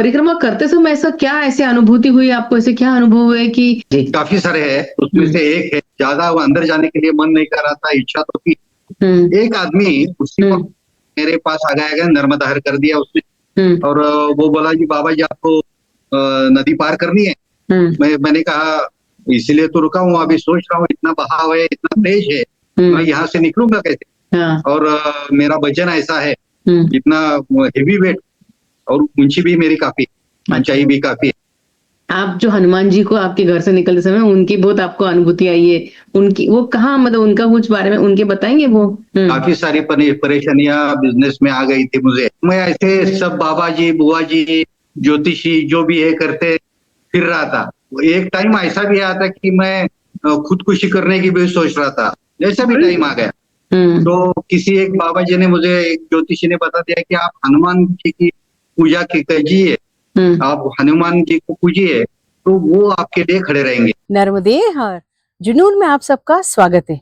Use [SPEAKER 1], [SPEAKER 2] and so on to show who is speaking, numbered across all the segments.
[SPEAKER 1] परिक्रमा करते समय ऐसा क्या ऐसी अनुभूति हुई आपको, ऐसे क्या अनुभव हुए कि जी?
[SPEAKER 2] काफी सारे हैं, उसमें से एक है, ज्यादा अंदर जाने के लिए मन नहीं कर रहा था, इच्छा तो थी। एक आदमी उसी वक्त मेरे पास आ गया, नर्मदा हर कर दिया उसने, और वो बोला कि बाबा जी आपको नदी पार करनी है। मैंने कहा इसीलिए तो रुका हूँ, अभी सोच रहा हूँ, इतना बहाव है, इतना तेज है, मैं यहाँ से निकलूंगा कैसे। और मेरा वजन ऐसा है, इतना हेवी वेट, और ऊंची भी मेरी काफी, ऊंचाई भी काफी है।
[SPEAKER 1] आप जो हनुमान जी को आपके घर से निकलते समय उनकी बहुत आपको अनुभूति आई है, उनकी वो कहाँ, मतलब उनका कुछ बारे में उनके बताएंगे वो?
[SPEAKER 2] काफी सारी परेशानियां बिजनेस में आ गई थी मुझे। मैं ऐसे सब बाबा जी, बुआ जी, ज्योतिषी जो भी है करते फिर रहा था। एक टाइम ऐसा भी आया था कि मैं खुदकुशी करने की भी सोच रहा था, ऐसा भी टाइम आ गया। तो किसी एक बाबा जी ने मुझे, एक ज्योतिषी ने बता दिया कि आप हनुमान जी की पूजा कीजिए, आप हनुमान जी को पूजिए, तो वो आपके लिए खड़े रहेंगे।
[SPEAKER 3] नर्मदे हर जुनून में आप सबका स्वागत है।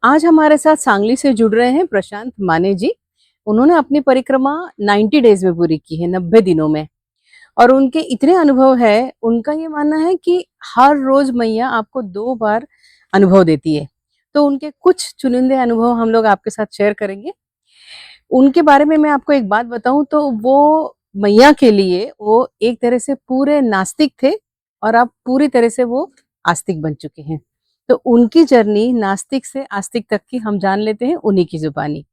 [SPEAKER 3] आज हमारे साथ सांगली से जुड़ रहे हैं प्रशांत माने जी। उन्होंने अपनी परिक्रमा 90 डेज में पूरी की है, 90 दिनों में, और उनके इतने अनुभव है, उनका ये मानना है कि हर रोज मैया आपको 2 बार अनुभव देती है। तो उनके कुछ चुनिंदे अनुभव हम लोग आपके साथ शेयर करेंगे। उनके बारे में मैं आपको एक बात बताऊं तो वो मैया के लिए वो एक तरह से पूरे नास्तिक थे, और अब पूरी तरह से वो आस्तिक बन चुके हैं। तो उनकी जर्नी नास्तिक से आस्तिक तक की हम जान लेते हैं उन्हीं की जुबानी।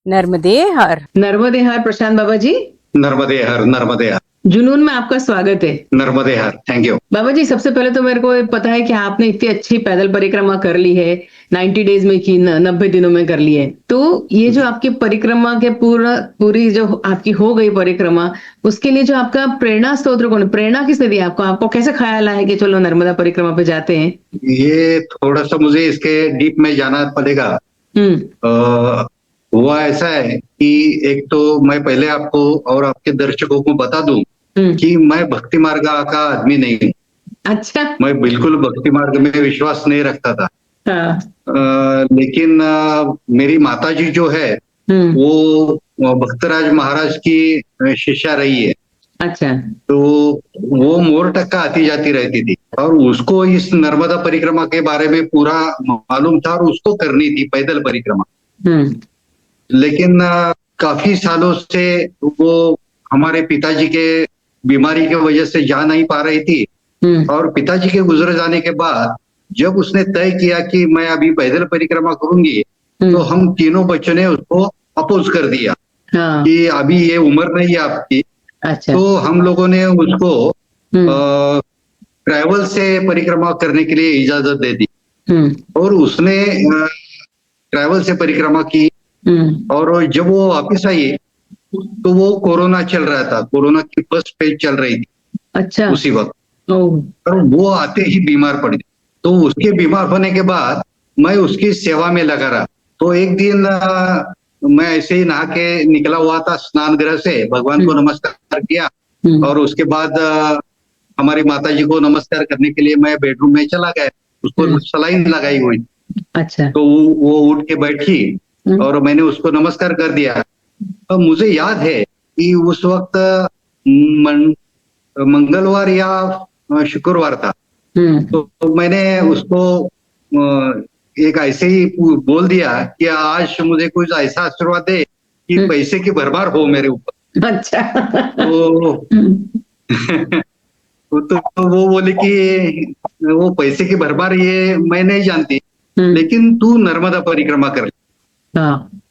[SPEAKER 3] नर्मदे हर।
[SPEAKER 1] नर्मदे हर प्रशांत बाबा जी।
[SPEAKER 2] नर्मदे हर, नर्मदे हर।
[SPEAKER 1] जुनून में आपका स्वागत है।
[SPEAKER 2] नर्मदे हर, थैंक यू
[SPEAKER 1] बाबा जी। सबसे पहले तो मेरे को पता है कि आपने इतनी अच्छी पैदल परिक्रमा कर ली है, 90 डेज में की, 90 दिनों में कर ली है। तो ये जो आपकी परिक्रमा के पूरी जो आपकी हो गई परिक्रमा, उसके लिए जो आपका प्रेरणा स्रोत कौन, प्रेरणा किसने दी आपको? आपको कैसे ख्याल आया कि चलो नर्मदा परिक्रमा पे जाते हैं?
[SPEAKER 2] ये थोड़ा सा मुझे इसके डीप में जाना पड़ेगा। हुआ ऐसा है कि एक तो मैं पहले आपको और आपके दर्शकों को बता दूं कि मैं भक्ति मार्ग का आदमी नहीं हूँ।
[SPEAKER 1] अच्छा।
[SPEAKER 2] मैं बिल्कुल भक्ति मार्ग में विश्वास नहीं रखता था। लेकिन मेरी माताजी जो है वो भक्तराज महाराज की शिष्या रही है।
[SPEAKER 1] अच्छा।
[SPEAKER 2] तो वो मोर टक्का आती जाती रहती थी, और उसको इस नर्मदा परिक्रमा के बारे में पूरा मालूम था, और उसको करनी थी पैदल परिक्रमा। लेकिन काफी सालों से वो हमारे पिताजी के बीमारी की वजह से जा नहीं पा रही थी, और पिताजी के गुजर जाने के बाद जब उसने तय किया कि मैं अभी पैदल परिक्रमा करूंगी, तो हम तीनों बच्चों ने उसको अपोज कर दिया कि अभी ये उम्र नहीं है आपकी।
[SPEAKER 1] अच्छा।
[SPEAKER 2] तो हम लोगों ने उसको ट्रैवल से परिक्रमा करने के लिए इजाजत दे दी, और उसने ट्रैवल से परिक्रमा की। और जब वो वापिस आई तो वो कोरोना चल रहा था, कोरोना की फर्स्ट फेज चल रही थी।
[SPEAKER 1] अच्छा।
[SPEAKER 2] उसी वक्त और वो आते ही बीमार पड़ गई। तो उसके बीमार होने के बाद मैं उसकी सेवा में लगा रहा। तो एक दिन मैं ऐसे ही नहा के निकला हुआ था स्नान गृह से, भगवान को नमस्कार किया, और उसके बाद हमारी माता जी को नमस्कार करने के लिए मैं बेडरूम में चला गया। उसको सलाइन लगाई हुई।
[SPEAKER 1] अच्छा।
[SPEAKER 2] तो वो उठ के बैठी और मैंने उसको नमस्कार कर दिया। तो मुझे याद है कि उस वक्त मंगलवार या शुक्रवार था। तो मैंने उसको एक ऐसे ही बोल दिया कि आज मुझे कुछ ऐसा आशीर्वाद दे कि पैसे की भरमार हो मेरे ऊपर।
[SPEAKER 1] अच्छा।
[SPEAKER 2] तो वो बोले कि वो पैसे की भरमार ये मैं नहीं जानती, लेकिन तू नर्मदा परिक्रमा कर।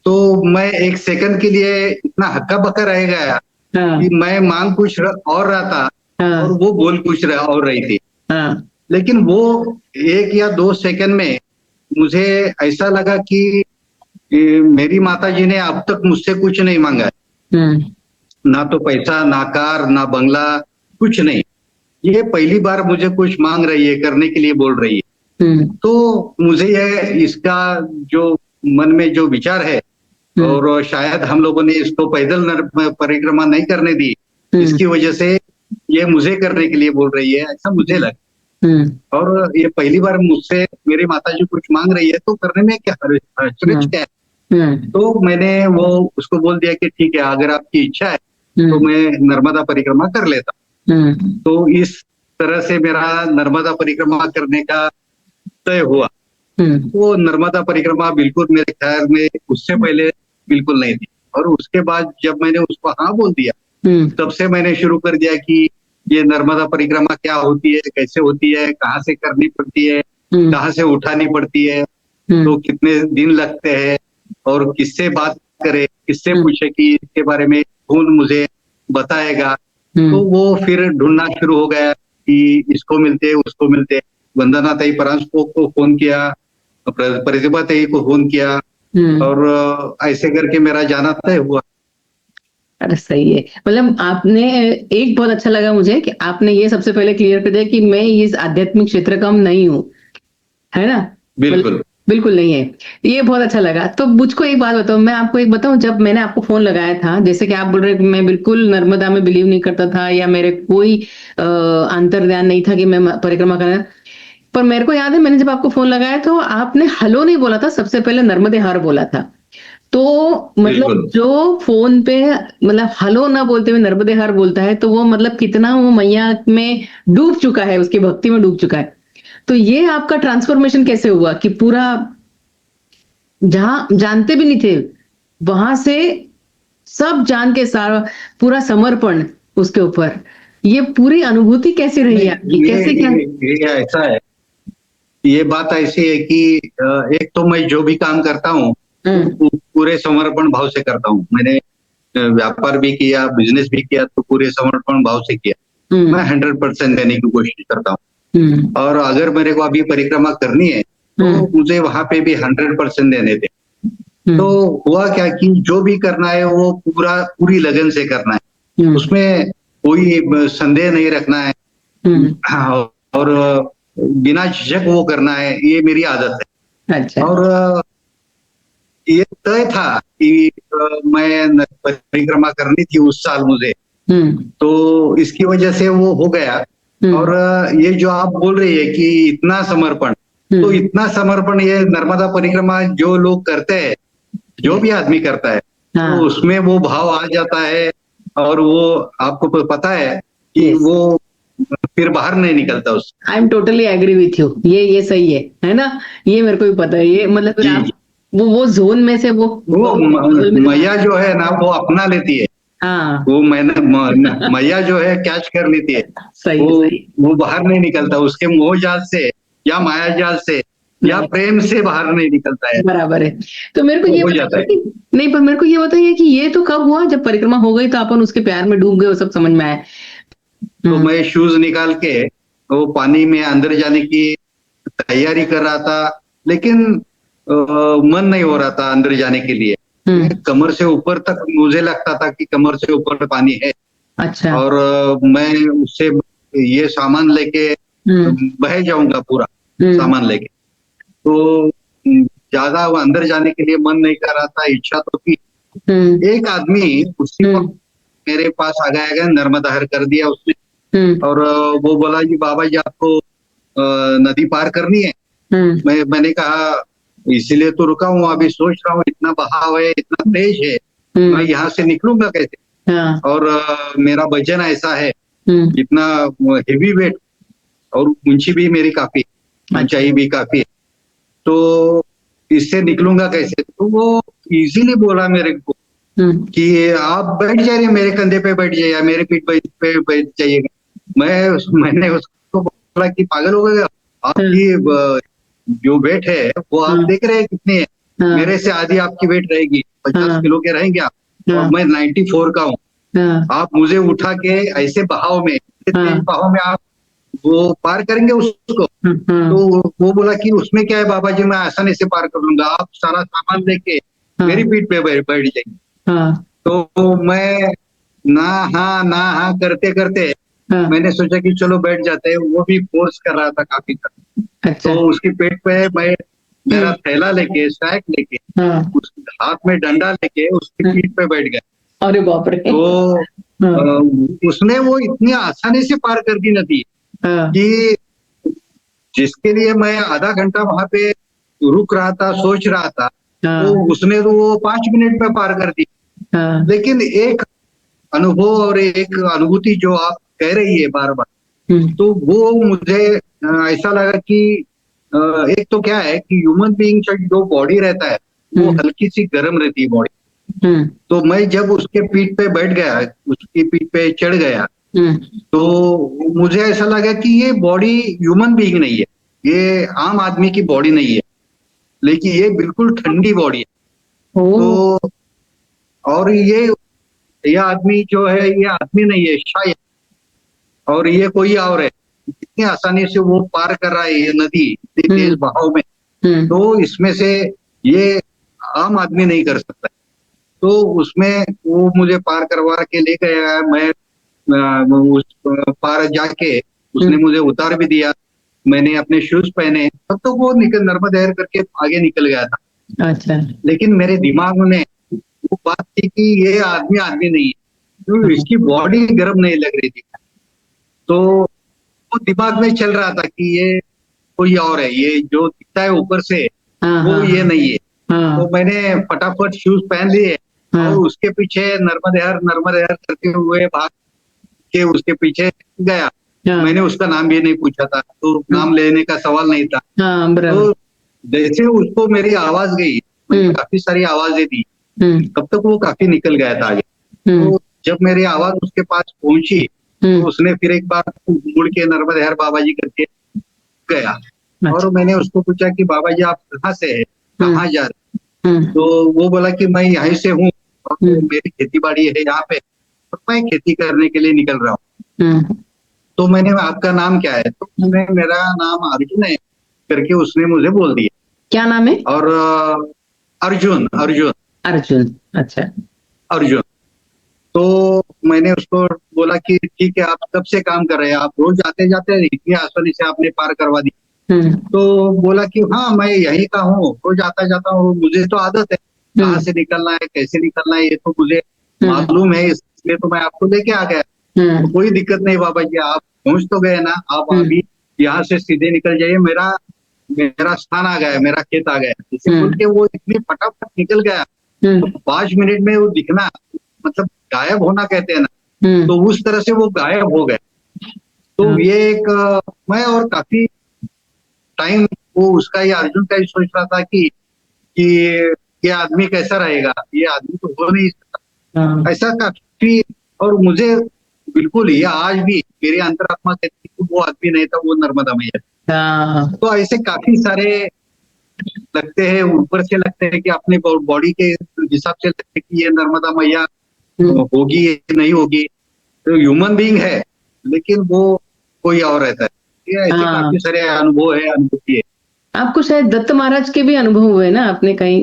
[SPEAKER 2] तो मैं एक सेकंड के लिए इतना हक्का बक्का रह गया कि मैं मांग कुछ और रहा था, और वो बोल कुछ और रही थी। लेकिन वो 1 या 2 सेकंड में मुझे ऐसा लगा कि मेरी माता जी ने अब तक मुझसे कुछ नहीं मांगा, ना तो पैसा, ना कार, ना बंगला, कुछ नहीं। ये पहली बार मुझे कुछ मांग रही है, करने के लिए बोल रही है। तो मुझे ये इसका जो मन में जो विचार है, और शायद हम लोगों ने इसको पैदल परिक्रमा नहीं करने दी, इसकी वजह से ये मुझे करने के लिए बोल रही है, ऐसा मुझे लगा। और ये पहली बार मुझसे मेरी माताजी कुछ मांग रही है, तो करने में क्या हर्ज क्या है। तो मैंने वो उसको बोल दिया कि ठीक है, अगर आपकी इच्छा है तो मैं नर्मदा परिक्रमा कर लेता। तो इस तरह से मेरा नर्मदा परिक्रमा करने का तय हुआ। वो नर्मदा परिक्रमा बिल्कुल मेरे ख्याल में उससे पहले बिल्कुल नहीं थी, और उसके बाद जब मैंने उसको हाँ बोल दिया, तब से मैंने शुरू कर दिया कि ये नर्मदा परिक्रमा क्या होती है, कैसे होती है, कहाँ से करनी पड़ती है, कहाँ से उठानी पड़ती है, तो कितने दिन लगते हैं, और किससे बात करे, किससे पूछे कि इसके बारे में कौन मुझे बताएगा। तो वो फिर ढूंढना शुरू हो गया कि इसको मिलते उसको मिलते। वंदना ताई परांजपे को फोन किया, प्रतिभा ताई को फोन किया, और ऐसे करके मेरा जाना तय हुआ।
[SPEAKER 1] अरे सही है। मतलब आपने एक बहुत अच्छा लगा मुझे कि आपने ये सबसे पहले क्लियर कर दिया कि मैं इस आध्यात्मिक क्षेत्र का नहीं हूँ, है ना?
[SPEAKER 2] बिल्कुल
[SPEAKER 1] बिल्कुल नहीं है। ये बहुत अच्छा लगा। तो मुझको एक बात बताओ, मैं आपको एक बताऊं, जब मैंने आपको फोन लगाया था, जैसे कि आप बोल रहे कि मैं बिल्कुल नर्मदा में बिलीव नहीं करता था, या मेरे कोई अंतर्ज्ञान नहीं था कि मैं परिक्रमा करना, पर मेरे को याद है मैंने जब आपको फोन लगाया तो आपने हेलो नहीं बोला था, सबसे पहले नर्मदे हर बोला था। तो मतलब जो फोन पे मतलब हेलो ना बोलते हुए नर्मदे हर बोलता है, तो वो मतलब कितना वो मैया में डूब चुका है, उसकी भक्ति में डूब चुका है। तो ये आपका ट्रांसफॉर्मेशन कैसे हुआ कि पूरा जहां जानते भी नहीं थे वहां से सब जान के सारा पूरा समर्पण उसके ऊपर, ये पूरी अनुभूति कैसी रही आपकी? कैसे क्या?
[SPEAKER 2] ये ऐसा है, ये बात ऐसी है कि एक तो मैं जो भी काम करता हूँ पूरे समर्पण भाव से करता हूँ। मैंने व्यापार भी किया, बिजनेस भी किया, तो पूरे समर्पण भाव से किया। मैं 100% देने की कोशिश करता हूँ, और अगर मेरे को अभी परिक्रमा करनी है तो मुझे वहां पे भी 100% देने थे। तो हुआ क्या कि जो भी करना है वो पूरी लगन से करना है, उसमें कोई संदेह नहीं रखना है, और बिना झिझक वो करना है, ये मेरी आदत है।
[SPEAKER 1] अच्छा।
[SPEAKER 2] और ये तय था कि मैं परिक्रमा करनी थी उस साल मुझे, तो इसकी वजह से वो हो गया। और ये जो आप बोल रही है कि इतना समर्पण, तो इतना समर्पण ये नर्मदा परिक्रमा जो लोग करते हैं, जो भी आदमी करता है, तो उसमें वो भाव आ जाता है, और वो आपको पता है कि वो फिर बाहर नहीं निकलता उससे।
[SPEAKER 1] I am totally agree with you. ये सही है ना? ये मेरे को भी पता है। ये मतलब फिर आप वो जोन में से वो
[SPEAKER 2] मैया जो है ना वो अपना लेती है।
[SPEAKER 1] हाँ,
[SPEAKER 2] वो मैया जो है कैच कर लेती है।
[SPEAKER 1] सही।
[SPEAKER 2] वो बाहर नहीं निकलता, उसके मोह जाल से या माया जाल से या प्रेम से बाहर नहीं निकलता है।
[SPEAKER 1] बराबर है। तो मेरे को ये
[SPEAKER 2] हो जाता है।
[SPEAKER 1] नहीं, पर मेरे को ये बताइए कि ये तो कब हुआ, जब परिक्रमा हो गई तो अपन उसके प्यार में डूब गए, वो सब समझ में आया?
[SPEAKER 2] तो मैं शूज निकाल के वो पानी में अंदर जाने की तैयारी कर रहा था, लेकिन मन नहीं हो रहा था अंदर जाने के लिए। कमर से ऊपर तक मुझे लगता था कि कमर से ऊपर पानी है।
[SPEAKER 1] अच्छा।
[SPEAKER 2] और मैं उससे ये सामान लेके बह जाऊंगा पूरा सामान लेके। तो ज्यादा अंदर जाने के लिए मन नहीं कर रहा था, इच्छा तो थी। एक आदमी उसी वक्त मेरे पास आ गया, नर्मदा हर कर दिया उसने, और वो बोला जी बाबा जी आपको नदी पार करनी है। मैंने कहा इसीलिए तो रुका हूँ, अभी सोच रहा हूँ, इतना बहाव है, इतना तेज है, मैं यहाँ से निकलूंगा कैसे? और मेरा वजन ऐसा है, इतना हेवी वेट, और ऊंची भी मेरी काफी, ऊंचाई भी काफी है, तो इससे निकलूंगा कैसे? तो वो इजीली बोला मेरे को कि आप बैठ जाइए, मेरे कंधे पे बैठ जाइए, मेरे पीठ पे बैठ जाइएगा। मैंने उसको बोला कि पागल हो गए, आपकी जो वेट है वो आप देख रहे हैं कितनी है? मेरे से आधी आपकी वेट रहेगी, 50 किलो के रहेंगे आप, और मैं 94 का हूँ। आप मुझे उठा के ऐसे बहाव में आप वो पार करेंगे उसको? तो वो बोला कि उसमें क्या है बाबा जी, मैं आसानी से पार कर लूंगा, आप सारा सामान लेके मेरी पीठ पे बैठ जाइए। तो मैं ना हाँ करते करते मैंने सोचा कि चलो बैठ जाते हैं। वो भी फोर्स कर रहा था काफी तक।
[SPEAKER 1] अच्छा।
[SPEAKER 2] तो उसकी पेट पे मैं मेरा थैला लेके, सैक लेके, उसके हाथ में डंडा लेके उसकी पीठ पे बैठ गया।
[SPEAKER 1] अरे बाप रे।
[SPEAKER 2] तो उसने वो इतनी आसानी से पार कर दी नदी कि जिसके लिए मैं आधा घंटा वहां पे रुक रहा था, सोच रहा था, तो उसने तो वो 5 मिनट में पार कर दी। लेकिन एक अनुभव और एक अनुभूति जो आप कह रही है बार बार, तो वो मुझे ऐसा लगा कि एक तो क्या है कि ह्यूमन बीइंग का जो बॉडी रहता है वो हल्की सी गर्म रहती है बॉडी। तो मैं जब उसके पीठ पे बैठ गया, उसकी पीठ पे चढ़ गया, तो मुझे ऐसा लगा कि ये बॉडी ह्यूमन बीइंग नहीं है, ये आम आदमी की बॉडी नहीं है, लेकिन ये बिल्कुल ठंडी बॉडी है। तो और ये आदमी जो है ये आदमी नहीं है शायद, और ये कोई और है, कितनी आसानी से वो पार कर रहा है ये नदी तेज बहाव में, तो इसमें से ये आम आदमी नहीं कर सकता। तो उसमें वो मुझे पार करवा के ले गया, मैं उस पार जाके उसने मुझे उतार भी दिया, मैंने अपने शूज पहने, तब तो वो नर्मदा हैर करके आगे निकल गया था।
[SPEAKER 1] अच्छा।
[SPEAKER 2] लेकिन मेरे दिमाग में वो बात थी कि ये आदमी आदमी नहीं है, तो इसकी बॉडी गर्म नहीं लग रही थी, तो वो दिमाग में चल रहा था कि ये कोई और है, ये जो दिखता है ऊपर से वो ये नहीं है। तो मैंने फटाफट शूज पहन लिए और उसके पीछे नर्मदा हैर करते हुए भाग के उसके पीछे गया। मैंने उसका नाम भी नहीं पूछा था, तो नाम लेने का सवाल नहीं था। तो जैसे उसको मेरी आवाज गई, काफी सारी आवाजें दी, तब तक वो काफी निकल गया था आगे। तो जब मेरी आवाज उसके पास पहुंची तो उसने फिर एक बार मुड़ के नर्मदा हैर बाबा जी करके गया। और मैंने उसको पूछा कि बाबा जी आप कहाँ से है, कहाँ जा रहे? तो वो बोला कि मैं यहीं से हूँ और मेरी खेती बाड़ी है यहाँ पे, और मैं खेती करने के लिए निकल रहा हूँ। तो मैंने आपका नाम क्या है? तो उसने मेरा नाम अर्जुन है करके उसने मुझे बोल दिया।
[SPEAKER 1] क्या नाम है?
[SPEAKER 2] और अर्जुन अर्जुन
[SPEAKER 1] अर्जुन। अच्छा।
[SPEAKER 2] अर्जुन। तो मैंने उसको बोला कि ठीक है, आप कब से काम कर रहे हैं, आप रोज आते जाते इतनी आसानी से आपने पार करवा दी? तो बोला कि हाँ मैं यहीं का हूँ, रोज आता जाता हूँ, मुझे तो आदत है, कहाँ से निकलना है कैसे निकलना है ये तो मुझे मालूम है, इसलिए तो मैं आपको लेके आ गया। तो कोई दिक्कत नहीं बाबा जी, आप पहुंच तो गए ना, आप अभी यहाँ से सीधे निकल जाइए, मेरा स्थान आ गया, मेरा खेत आ गया। इसे बोल के वो इतनी फटाफट निकल गया, तो 5 मिनट में वो दिखना, मतलब गायब होना कहते हैं ना, तो उस तरह से वो गायब हो गए। तो ये एक मैं और काफी टाइम वो उसका, ये अर्जुन का ही सोच रहा था कि ये आदमी कैसा रहेगा, ये आदमी तो हो नहीं सकता, ऐसा काफी। और मुझे बिल्कुल ये आज भी मेरी अंतरात्मा कहती है कि वो आदमी नहीं था, वो नर्मदा मैया। तो ऐसे काफी सारे लगते हैं, ऊपर से लगते हैं कि अपने बॉडी के हिसाब से लगते हैं कि ये नर्मदा मैया होगी नहीं होगी, तो ह्यूमन बीइंग है लेकिन वो कोई और रहता है। ये ऐसे काफी सारे अनुभव है, अनुभूति है।
[SPEAKER 1] आपको शायद दत्त महाराज के भी अनुभव हुए ना आपने कहीं?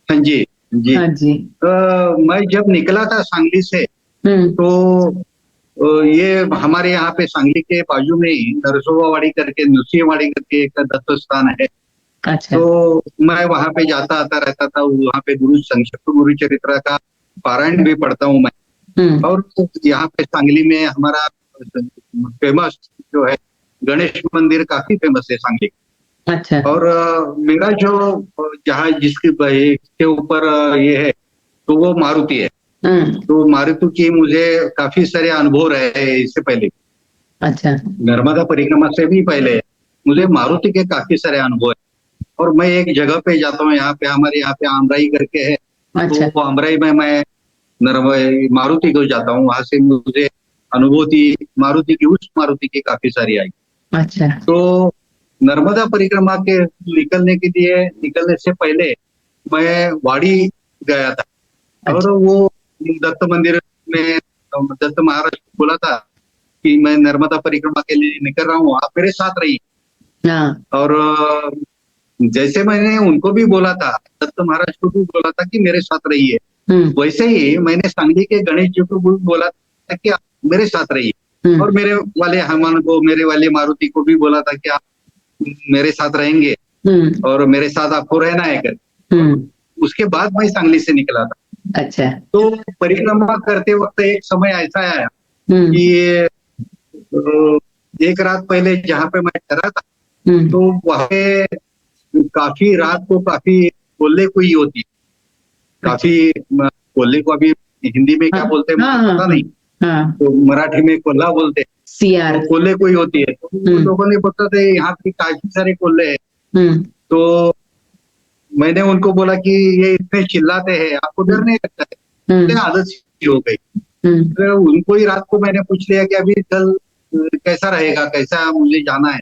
[SPEAKER 2] हाँ जी जी।
[SPEAKER 1] हाँ जी।
[SPEAKER 2] मैं जब निकला था सांगली से, तो ये हमारे यहाँ पे सांगली के बाजू में ही नरसोबावाड़ी करके, नृसिंहवाड़ी करके एक दत्त स्थान है।
[SPEAKER 1] अच्छा।
[SPEAKER 2] तो मैं वहां पे जाता आता रहता था, वहां पे संक्षिप्त गुरु चरित्र का पारायण भी पढ़ता हूँ मैं। और यहाँ पे सांगली में हमारा फेमस जो है गणेश मंदिर काफी फेमस है सांगली।
[SPEAKER 1] अच्छा।
[SPEAKER 2] और मेरा जो जहाँ जिसके ऊपर ये है, तो वो मारुति है। तो मारुति की मुझे काफी सारे अनुभव रहे इससे पहले।
[SPEAKER 1] अच्छा।
[SPEAKER 2] नर्मदा परिक्रमा से भी पहले मुझे मारुति के काफी सारे अनुभव है। और मैं एक जगह पे जाता हूँ, यहाँ पे हमारे यहाँ पे आमराई करके है।
[SPEAKER 1] अच्छा।
[SPEAKER 2] तो आमराई में मैं मारुति को जाता हूँ, वहां से मुझे अनुभूति मारुति की काफी सारी आई।
[SPEAKER 1] अच्छा।
[SPEAKER 2] तो नर्मदा परिक्रमा के निकलने से पहले मैं वाड़ी गया था। अच्छा। और वो दत्त मंदिर में दत्त महाराज को बोला था कि मैं नर्मदा परिक्रमा के लिए निकल रहा हूँ, आप मेरे साथ रहिए। और जैसे मैंने उनको भी बोला था, दत्त महाराज को भी बोला था कि मेरे साथ रहिए, वैसे ही मैंने सांगली के गणेश जी को भी बोला था कि आप मेरे साथ रहिए। और मेरे वाले हनुमान को, मेरे वाले मारुति को भी बोला था कि आप मेरे साथ रहेंगे और मेरे साथ आपको रहना है कर। उसके बाद मैं सांगली से निकला था।
[SPEAKER 1] अच्छा। तो
[SPEAKER 2] परिक्रमा करते वक्त एक समय ऐसा आया कि एक रात पहले जहाँ पे मैं ठहरा था, तो वहाँ पे काफी रात को काफी कोल्ले कुई होती, काफी कोल्ले को अभी हिंदी में क्या बोलते हैं मुझे पता नहीं,
[SPEAKER 1] हाँ
[SPEAKER 2] तो मराठी में कोल्हा बोलते हैं।
[SPEAKER 1] सियार।
[SPEAKER 2] तो कोल्हे कोई होती है, तो उन लोगों ने बोलता था यहाँ पे काफी सारे कोल्हे हैं। तो मैंने उनको बोला कि ये इतने चिल्लाते हैं, आपको डर नहीं लगता है? बोले, आदत सी हो गई। तो उनको ही रात को मैंने पूछ लिया कि अभी कल कैसा रहेगा, कैसा मुझे जाना है,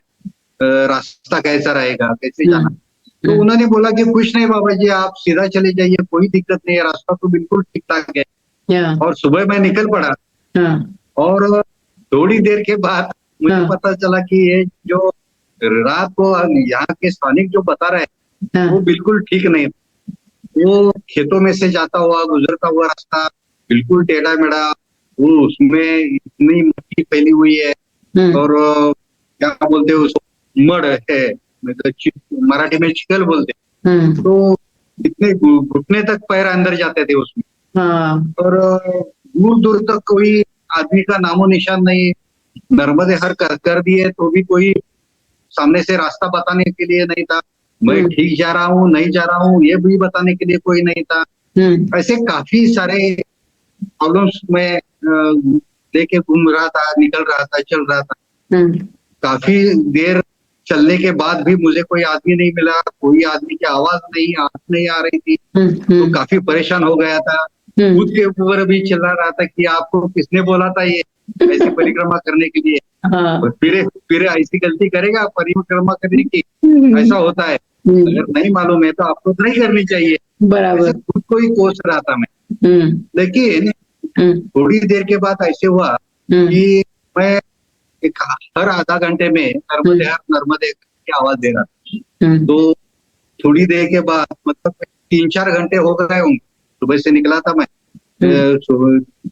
[SPEAKER 2] रास्ता कैसा रहेगा, कैसे जाना है? तो उन्होंने बोला कि कुछ नहीं बाबा जी, आप सीधा चले जाइए, कोई दिक्कत नहीं है, रास्ता तो बिल्कुल ठीक ठाक है। और सुबह मैं निकल पड़ा, और थोड़ी देर के बाद मुझे पता चला कि ये जो रात को यहाँ के स्थानिक जो बता रहे हैं वो बिल्कुल ठीक नहीं। वो खेतों में से जाता हुआ गुजरता हुआ रास्ता बिल्कुल टेढ़ा मेढ़ा, वो उसमें इतनी मिट्टी फैली हुई है, और क्या बोलते हैं उसको, मड है, मतलब मराठी में चिकल बोलते हैं। तो इतने घुटने तक पैर अंदर जाते थे उसमें, और दूर दूर तक कोई आदमी का नामो निशान नहीं। नर्मदे हर कर दिए तो भी कोई सामने से रास्ता बताने के लिए नहीं था। मैं ठीक जा रहा हूँ नहीं जा रहा हूँ ये भी बताने के लिए कोई नहीं था। ऐसे काफी सारे प्रॉब्लम्स में लेके घूम रहा था, निकल रहा था, चल रहा था। काफी देर चलने के बाद भी मुझे कोई आदमी नहीं मिला, कोई आदमी की आवाज नहीं आ रही थी। तो काफी परेशान हो गया था, खुद के ऊपर भी चिल्ला रहा था कि आपको किसने बोला था ये ऐसी परिक्रमा करने के लिए? फिर ऐसी गलती करेगा परिक्रमा करने की? ऐसा होता है, अगर नहीं मालूम है तो आपको नहीं करनी चाहिए।
[SPEAKER 1] बराबर।
[SPEAKER 2] खुद को ही कोस रहा था मैं। लेकिन थोड़ी देर के बाद ऐसे हुआ कि मैं हर आधा घंटे में नर्मदे की आवाज दे रहा था। तो थोड़ी देर के बाद, मतलब 3-4 घंटे हो गए होंगे, सुबह से निकला था मैं,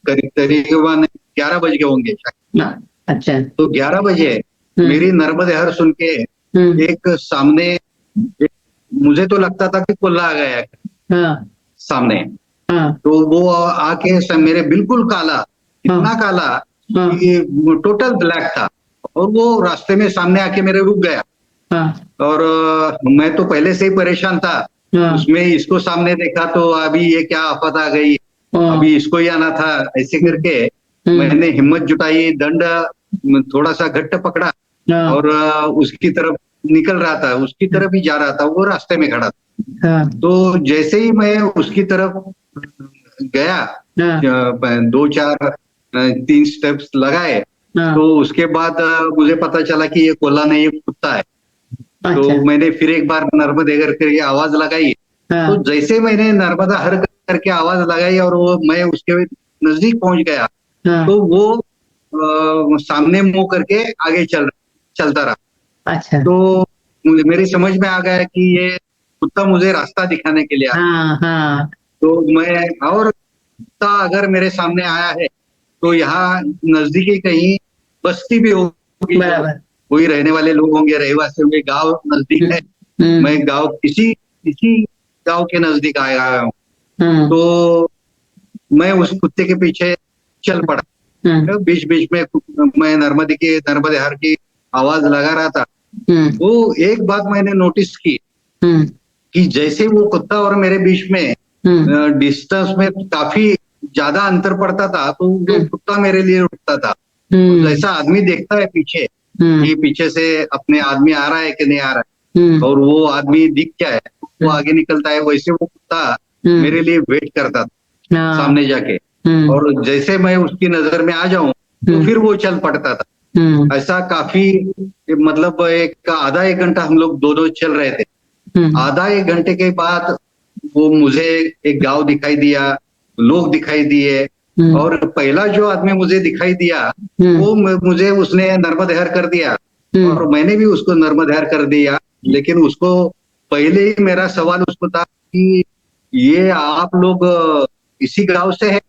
[SPEAKER 2] करीबन 11 बज गए होंगे शायद।
[SPEAKER 1] अच्छा।
[SPEAKER 2] तो 11 बजे मेरी नर्मदे हर सुन के एक सामने, मुझे तो लगता था कि कोल्हा आ गया है सामने। तो वो आके मेरे बिल्कुल काला, इतना काला कि टोटल ब्लैक था, और वो रास्ते में सामने आके मेरे रुक गया। और मैं तो पहले से ही परेशान था, उसमें इसको सामने देखा तो अभी ये क्या आफत आ गई, अभी इसको ही आना था। ऐसे करके मैंने हिम्मत जुटाई, दंड थोड़ा सा घट्ट पकड़ा, और उसकी तरफ निकल रहा था, उसकी तरफ ही जा रहा था, वो रास्ते में खड़ा था। तो जैसे ही मैं उसकी तरफ गया, 2-4-3 स्टेप्स लगाए, तो उसके बाद मुझे पता चला कि ये कोल्हा नहीं, ये कुत्ता है। तो मैंने फिर एक बार नर्मदे करके आवाज लगाई। तो जैसे मैंने नर्मदा हर करके आवाज लगाई और वो मैं उसके नजदीक पहुंच गया, तो वो सामने मुंह करके आगे चलता रहा।
[SPEAKER 1] अच्छा।
[SPEAKER 2] तो मेरी समझ में आ गया कि ये कुत्ता मुझे रास्ता दिखाने के लिए आया। तो मैं, और कुत्ता अगर मेरे सामने आया है तो यहाँ नजदीकी कहीं बस्ती भी होगी, कोई रहने वाले लोग होंगे, रहवासी होंगे, गांव नजदीक है। मैं गांव किसी गांव के नजदीक आया हूँ। तो मैं उस कुत्ते के पीछे चल पड़ा। बीच बीच में मैं नर्मदे हर की आवाज लगा रहा था। वो एक बात मैंने नोटिस की कि जैसे वो कुत्ता और मेरे बीच में डिस्टेंस में काफी ज्यादा अंतर पड़ता था, तो वो कुत्ता मेरे लिए रुकता था। तो जैसा आदमी देखता है पीछे कि पीछे से अपने आदमी आ रहा है कि नहीं आ रहा है, और वो आदमी दिख क्या है, वो आगे निकलता है, वैसे वो कुत्ता मेरे लिए वेट करता था सामने जाके। और जैसे मैं उसकी नजर में आ जाऊं तो फिर वो चल पड़ता था। ऐसा काफी, मतलब आधा एक घंटा हम लोग दो चल रहे थे। आधा एक घंटे के बाद वो मुझे एक गांव दिखाई दिया, लोग दिखाई दिए, और पहला जो आदमी मुझे दिखाई दिया वो मुझे उसने नर्मदेहर कर दिया, और मैंने भी उसको नर्मदेहर कर दिया। लेकिन उसको पहले ही मेरा सवाल उसको था कि ये आप लोग इसी गांव से है?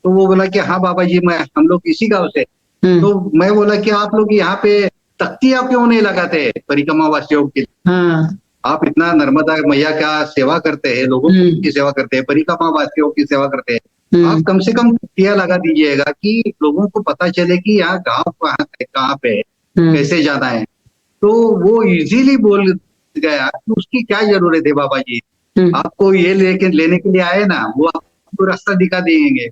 [SPEAKER 2] तो वो बोला कि हाँ बाबा जी, हम लोग इसी गांव से। तो मैं बोला कि आप लोग यहाँ पे तख्तियां क्यों नहीं लगाते परिक्रमा वासियों के लिए? आप इतना नर्मदा मैया का सेवा करते हैं, लोगों की सेवा करते हैं, परिक्रमा वासियों की सेवा करते हैं, आप कम से कम तख्तियां लगा दीजिएगा कि लोगों को पता चले कि यहाँ गांव कहाँ पे है, कैसे जाना है। तो वो इजीली बोल गया कि उसकी क्या जरूरत है बाबा जी, आपको ये लेने के लिए आए ना, वो आपको रास्ता दिखा देंगे।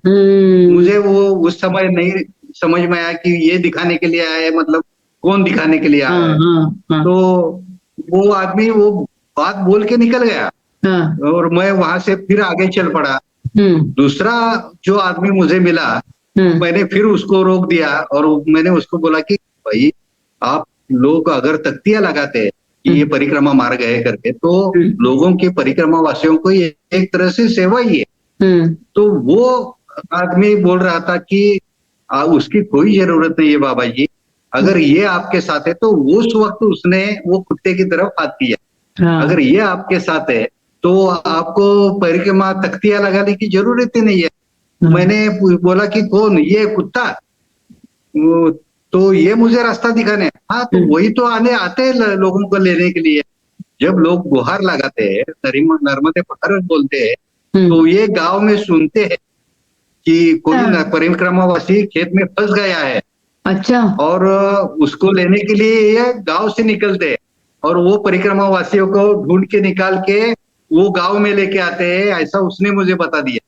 [SPEAKER 2] मुझे वो उस समय नहीं समझ में आया कि ये दिखाने के लिए आया है, मतलब कौन दिखाने के लिए आया है। तो वो आदमी वो बात बोल के निकल गया और मैं वहां से फिर आगे चल पड़ा। दूसरा जो आदमी मुझे मिला, मैंने फिर उसको रोक दिया और मैंने उसको बोला कि भाई, आप लोग अगर तख्तियां लगाते हैं कि ये परिक्रमा मार्ग है करके, तो लोगों के परिक्रमा वासियों को ये एक तरह से सेवा ही है। तो वो आदमी बोल रहा था कि उसकी कोई जरूरत नहीं है बाबा जी, अगर ये आपके साथ है तो उस वक्त उसने वो कुत्ते की तरफ हाथ किया। अगर ये आपके साथ है तो आपको परिक्रमा तख्तियां लगाने की जरूरत ही नहीं है। मैंने बोला कि कौन, ये कुत्ता? तो ये मुझे रास्ता दिखाने। हाँ, तो वही तो आते हैं लोगों को लेने के लिए। जब लोग गुहार लगाते हैं, नर्मदे पहर बोलते हैं, तो ये गांव में सुनते हैं कि कोई परिक्रमावासी खेत में फंस गया है। अच्छा। और उसको लेने के लिए ये गांव से निकलते हैं और वो परिक्रमावासियों को ढूंढ के निकाल के वो गांव में लेके आते हैं, ऐसा उसने मुझे बता दिया।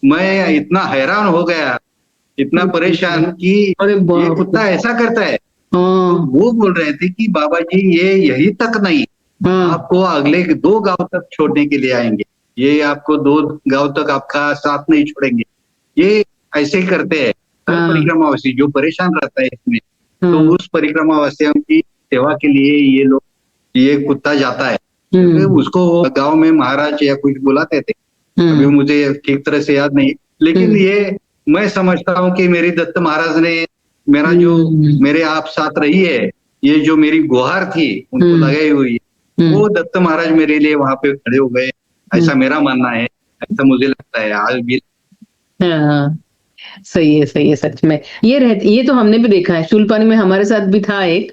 [SPEAKER 2] मैं इतना हैरान हो गया, इतना परेशान कि ये कुत्ता ऐसा करता है। तो वो बोल रहे थे कि बाबा जी, ये यही तक नहीं, आपको अगले 2 गांव तक छोड़ने के लिए आएंगे। ये आपको 2 गांव तक आपका साथ नहीं छोड़ेंगे। ये ऐसे ही करते हैं हर परिक्रमावासी जो परेशान रहता है इसमें। तो उस परिक्रमावासियों की सेवा के लिए ये लोग, ये कुत्ता जाता है। तो उसको गांव में महाराज या कुछ बुलाते थे, अभी मुझे ठीक तरह से याद नहीं, लेकिन ये मैं समझता हूँ कि मेरी दत्त महाराज ने मेरा जो मेरे आप साथ रही है, ये जो मेरी गुहार थी उनको लगाई हुई, वो दत्त महाराज मेरे लिए वहां पे खड़े हो गए, ऐसा मेरा मानना है, ऐसा मुझे लगता है आज भी।
[SPEAKER 1] हाँ, सही है सच में। ये तो हमने भी देखा है, शूलपानी में हमारे साथ भी था एक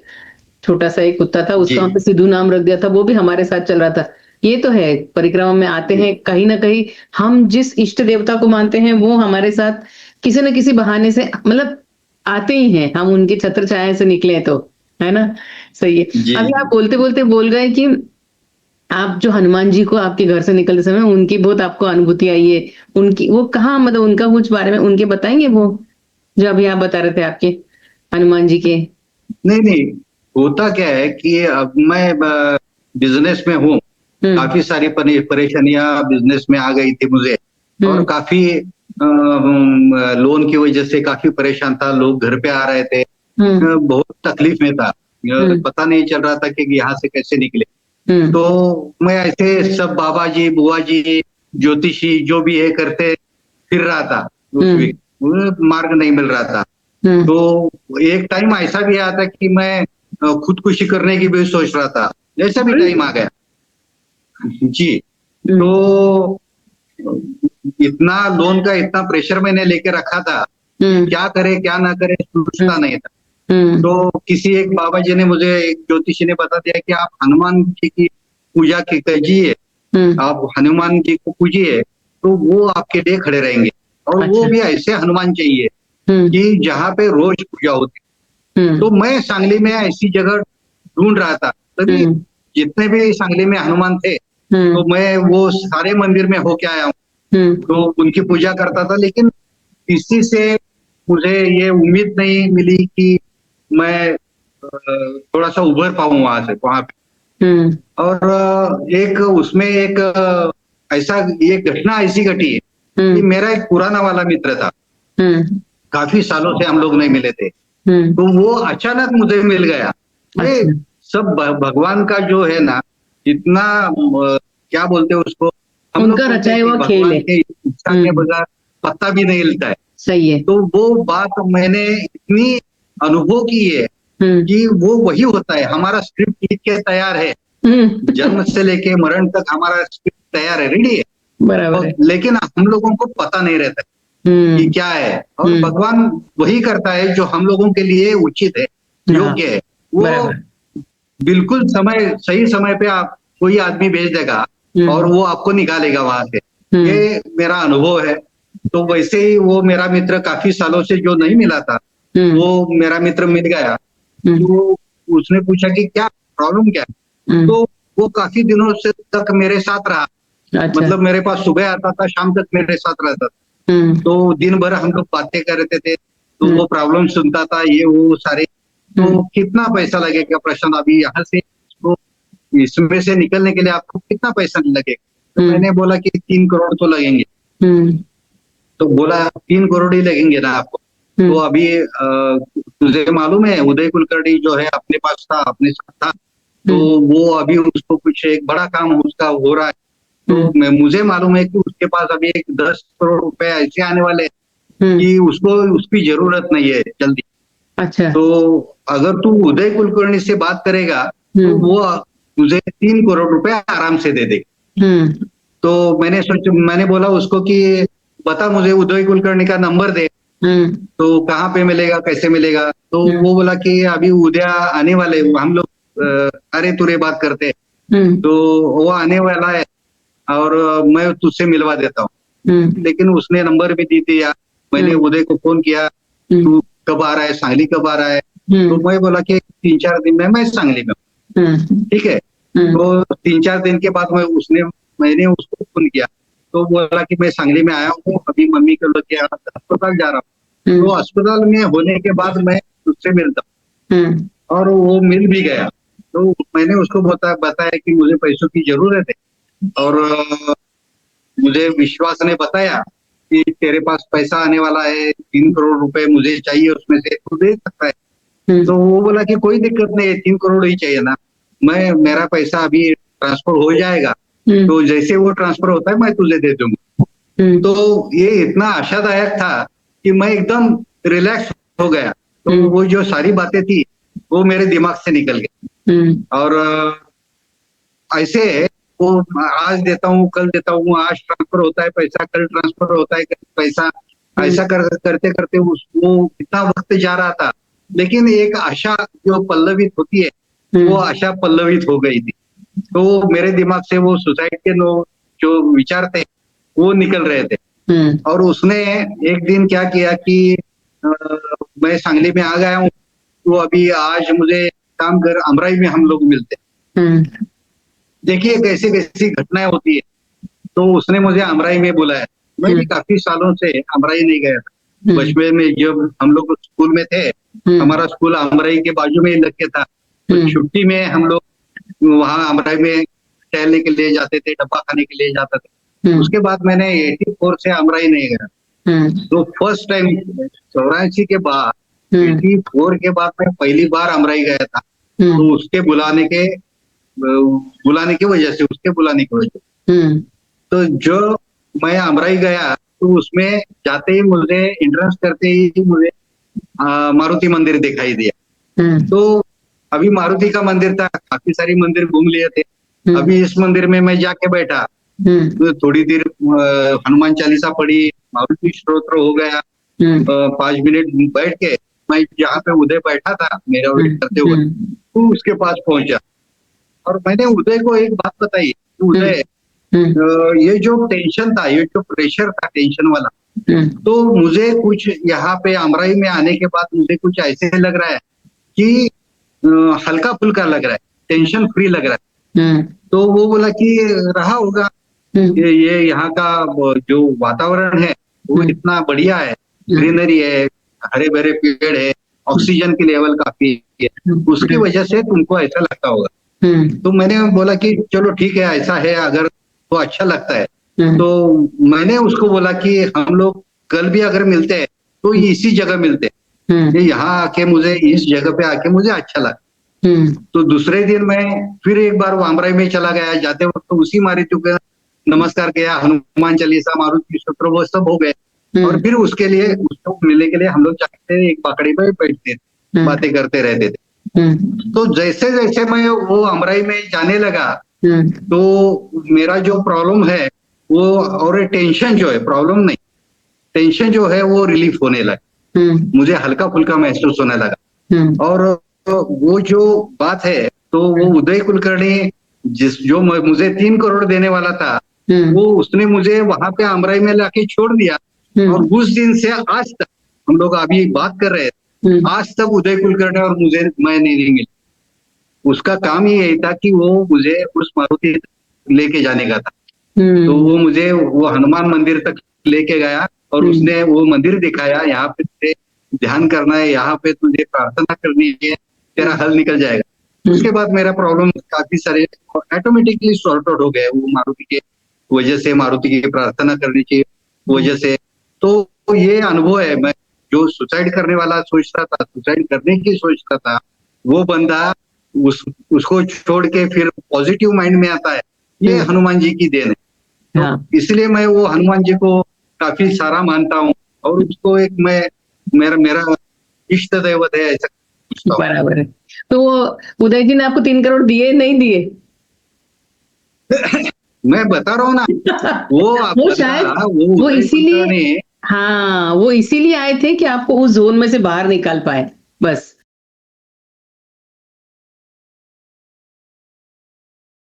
[SPEAKER 1] छोटा सा एक कुत्ता था, उसका हमने सिद्धू नाम रख दिया था, वो भी हमारे साथ चल रहा था। ये तो है, परिक्रमा में आते हैं कहीं ना कहीं, हम जिस इष्ट देवता को मानते हैं वो हमारे साथ किसी न किसी बहाने से मतलब आते ही हैं, हम उनकी छत्र छाया से निकले तो, है ना। सही है। अभी आप बोलते बोलते बोल गए कि आप जो हनुमान जी को आपके घर से निकलते समय उनकी बहुत आपको अनुभूति आई है, उनकी वो कहाँ, मतलब उनका कुछ बारे में उनके बताएंगे, वो जो अभी आप बता रहे थे आपके हनुमान जी के?
[SPEAKER 2] नहीं, होता क्या है कि अब मैं बिजनेस में हूँ, काफी सारी परेशानियां बिजनेस में आ गई थी मुझे, और काफी लोन की वजह से काफी परेशान था, लोग घर पे आ रहे थे, बहुत तकलीफ में था, पता नहीं चल रहा था कि यहाँ से कैसे निकले। तो मैं ऐसे सब बाबा जी, बुआ जी, ज्योतिषी जो भी है करते फिर रहा था, मार्ग नहीं मिल रहा था। तो एक टाइम ऐसा भी आया था कि मैं खुदकुशी करने की भी सोच रहा था, ऐसा भी टाइम आ गया जी। तो इतना लोन का इतना प्रेशर मैंने लेके रखा था, क्या करे क्या ना करे सोचता नहीं था। तो किसी एक बाबा जी ने मुझे, एक ज्योतिषी ने बता दिया कि आप हनुमान जी की पूजा कीजिए, आप हनुमान जी को पूजिए तो वो आपके लिए खड़े रहेंगे। और वो भी ऐसे हनुमान चाहिए कि जहाँ पे रोज पूजा होती। तो मैं सांगली में ऐसी जगह ढूंढ रहा था, तभी जितने भी सांगली में हनुमान थे तो मैं वो सारे मंदिर में होके आया हूँ, तो उनकी पूजा करता था। लेकिन किसी से मुझे ये उम्मीद नहीं मिली कि मैं थोड़ा सा उभर पाऊं वहां पे। और एक उसमें एक ऐसा ये घटना ऐसी घटी कि मेरा एक पुराना वाला मित्र था, काफी सालों से हम लोग नहीं मिले थे, तो वो अचानक मुझे मिल गया। ये सब भगवान का जो है ना, इतना क्या बोलते हैं उसको, हम लोग
[SPEAKER 1] उनका रचाया हुआ खेल
[SPEAKER 2] भगवान
[SPEAKER 1] है,
[SPEAKER 2] के इच्छा के बगैर पत्ता भी नहीं हिलता है।
[SPEAKER 1] सही है।
[SPEAKER 2] तो वो बात मैंने इतनी अनुभव की है कि वो वही होता है, हमारा स्क्रिप्ट लिख के तैयार है, जन्म से लेके मरण तक हमारा स्क्रिप्ट तैयार है, रेडी है,
[SPEAKER 1] बराबर है।
[SPEAKER 2] लेकिन हम लोगों को पता नहीं रहता कि क्या है। और भगवान वही करता है जो हम लोगों के लिए उचित है, योग्य है। वो बिल्कुल सही समय पे आप कोई आदमी भेज देगा और वो आपको निकालेगा वहां से, ये मेरा अनुभव है। तो वैसे ही वो मेरा मित्र काफी सालों से जो नहीं मिला था, वो मेरा मित्र मिल गया। तो उसने पूछा कि क्या प्रॉब्लम क्या है, तो वो काफी दिनों से तक मेरे साथ रहा
[SPEAKER 1] अच्छा।
[SPEAKER 2] मतलब मेरे पास सुबह आता था, शाम तक मेरे साथ रहता था। तो दिन भर हम लोग बातें कर रहे थे, तो वो प्रॉब्लम सुनता था, ये वो सारे। तो कितना पैसा लगेगा प्रशांत, अभी यहाँ से तो इसमें से निकलने के लिए आपको कितना पैसा लगेगा? तो मैंने बोला कि 3 करोड़ तो लगेंगे। तो बोला 3 करोड़ ही लगेंगे ना आपको? तो अभी तुझे मालूम है उदय कुलकर्णी जो है अपने पास था, अपने साथ था, तो वो अभी उसको कुछ एक बड़ा काम उसका हो रहा है। तो मुझे मालूम है कि उसके पास अभी एक 10 करोड़ रुपए ऐसे आने वाले हैं कि उसको उसकी जरूरत नहीं है जल्दी।
[SPEAKER 1] अच्छा।
[SPEAKER 2] तो अगर तू उदय कुलकर्णी से बात करेगा तो वो तुझे 3 करोड़ रुपए आराम से दे देगा। तो मैंने बोला उसको कि बता मुझे उदय कुलकर्णी का नंबर दे, तो कहाँ पे मिलेगा, कैसे मिलेगा? तो वो बोला कि अभी उद्या आने वाले हम लोग अरे तुरे बात करते हैं, तो वो आने वाला है और मैं तुझसे मिलवा देता हूँ। लेकिन उसने नंबर भी दी दिया। मैंने उदय को फोन किया, तू कब आ रहा है, सांगली कब आ रहा है? तो मैं बोला कि 3-4 दिन में मैं सांगली में हूँ। ठीक है। तो 3-4 दिन के बाद मैंने उसको फोन किया, तो बोला कि मैं सांगली में आया हूँ, अभी मम्मी को लेके अस्पताल जा रहा हूँ। तो अस्पताल में होने के बाद मैं उससे मिलता हूँ, और वो मिल भी गया। तो मैंने उसको बताया कि मुझे पैसों की जरूरत है, और मुझे विश्वास ने बताया कि तेरे पास पैसा आने वाला है, 3 करोड़ रुपए मुझे चाहिए, उसमें से तू दे सकता है। तो वो बोला कि कोई दिक्कत नहीं है, 3 करोड़ ही चाहिए ना, मेरा पैसा अभी ट्रांसफर हो जाएगा, तो जैसे वो ट्रांसफर होता है मैं तुझे दे दूंगा। तो ये इतना आशादायक था कि मैं एकदम रिलैक्स हो गया। तो वो जो सारी बातें थी वो मेरे दिमाग से निकल गई। और ऐसे वो आज देता हूँ, कल देता हूँ, आज ट्रांसफर होता है पैसा, कल ट्रांसफर होता है पैसा, ऐसा करते करते वो कितना वक्त जा रहा था, लेकिन एक आशा जो पल्लवित होती है वो आशा पल्लवित हो गई थी। तो मेरे दिमाग से वो सुसाइड के जो विचार थे वो निकल रहे थे। और उसने एक दिन क्या किया कि मैं सांगली में आ गया हूँ, तो अभी आज मुझे काम कर, अमराई में हम लोग मिलते। देखिए कैसी कैसी घटनाएं होती है। तो उसने मुझे अमराई में बुलाया। मैं भी काफी सालों से अमराई नहीं गया था। बचपन में जब हम लोग स्कूल में थे, हमारा स्कूल अमराई के बाजू में ही लग के था, तो छुट्टी में हम लोग वहां अमराई में टहलने के लिए जाते थे, डब्बा खाने के लिए जाते थे। उसके बाद मैंने 84 से अमराई नहीं गया। तो फर्स्ट टाइम 84 के बाद 84 के बाद मैं पहली बार अमराई गया था। तो उसके बुलाने की वजह से, तो जो मैं अमराई गया तो उसमें जाते ही मुझे एंट्रेंस करते ही मुझे मारुति मंदिर दिखाई दिया। तो अभी मारुति का मंदिर था, काफी सारी मंदिर घूम लिए थे। अभी इस मंदिर में मैं जाके बैठा, तो थोड़ी देर हनुमान चालीसा पढ़ी, मारुति स्तोत्र हो गया, 5 मिनट बैठ के मैं जहाँ पे उदय बैठा था मेरा वेट करते हुए, तो उसके पास पहुंचा और मैंने उदय को एक बात बताई, उदय ये जो टेंशन था, ये जो प्रेशर था टेंशन वाला, तो मुझे कुछ यहाँ पे अमराई में आने के बाद मुझे कुछ ऐसे लग रहा है कि हल्का फुल्का लग रहा है, टेंशन फ्री लग रहा है। तो वो बोला कि रहा होगा, ये यहाँ का जो वातावरण है वो इतना बढ़िया है, ग्रीनरी है, हरे भरे पेड़ है, ऑक्सीजन की लेवल काफी है, उसकी वजह से तुमको ऐसा लगता होगा। तो मैंने बोला कि चलो ठीक है, ऐसा है अगर तो अच्छा लगता है। तो मैंने उसको बोला कि हम लोग कल भी अगर मिलते हैं तो इसी जगह मिलते हैं, यहाँ आके मुझे इस जगह पे आके मुझे अच्छा लगा। तो दूसरे दिन मैं फिर एक बार वामराई में चला गया, जाते वक्त तो उसी मारुति का नमस्कार किया, हनुमान चालीसा, मारुति स्तोत्र वो सब हो गए। और फिर उसके लिए उसको मिलने के लिए हम लोग जाते एक पकड़ी पे बैठते थे, बातें करते रहते थे। तो जैसे जैसे मैं वो अमराई में जाने लगा, तो मेरा जो प्रॉब्लम है वो, और टेंशन जो है, प्रॉब्लम नहीं, टेंशन जो है वो रिलीफ होने लगा, मुझे हल्का फुल्का महसूस होने लगा। और वो जो बात है, तो वो उदय कुलकर्णी जो मुझे 3 करोड़ देने वाला था, वो उसने मुझे वहां पे अमराई में लाके छोड़ दिया। और उस दिन से आज तक हम लोग अभी बात कर रहे हैं, आज तक उदय कुलकर्णी और मैं नहीं मिली। उसका काम ही यही था कि वो मुझे उस मारुति लेके जाने का था। तो वो मुझे वो हनुमान मंदिर तक लेके गया और उसने वो मंदिर दिखाया, यहाँ पे तुझे ध्यान करना है, यहाँ पे तुझे प्रार्थना करनी है, तेरा हल निकल जाएगा। उसके बाद मेरा प्रॉब्लम काफी सारे ऑटोमेटिकली सॉर्ट आउट हो गए, वो मारुति के वजह से, मारुति की प्रार्थना करने की वजह से। तो ये अनुभव है, मैं जो सुसाइड करने वाला सोचता था, सुसाइड करने की सोचता था, वो बंदा उसको छोड़ के फिर पॉजिटिव माइंड में आता है। ये हनुमान जी की देन है। तो इसलिए मैं वो हनुमान जी को काफी सारा मानता हूँ और उसको एक मैं मेरा इष्ट दैवत है, ऐसा सोचता हूँ।
[SPEAKER 1] बराबर है। तो उदय जी ने आपको 3 करोड़ दिए नहीं दिए?
[SPEAKER 2] मैं बता रहा हूँ ना,
[SPEAKER 1] वो शायद वो इसीलिए, हाँ, वो इसीलिए आए थे कि आपको उस जोन में से बाहर निकाल पाए, बस।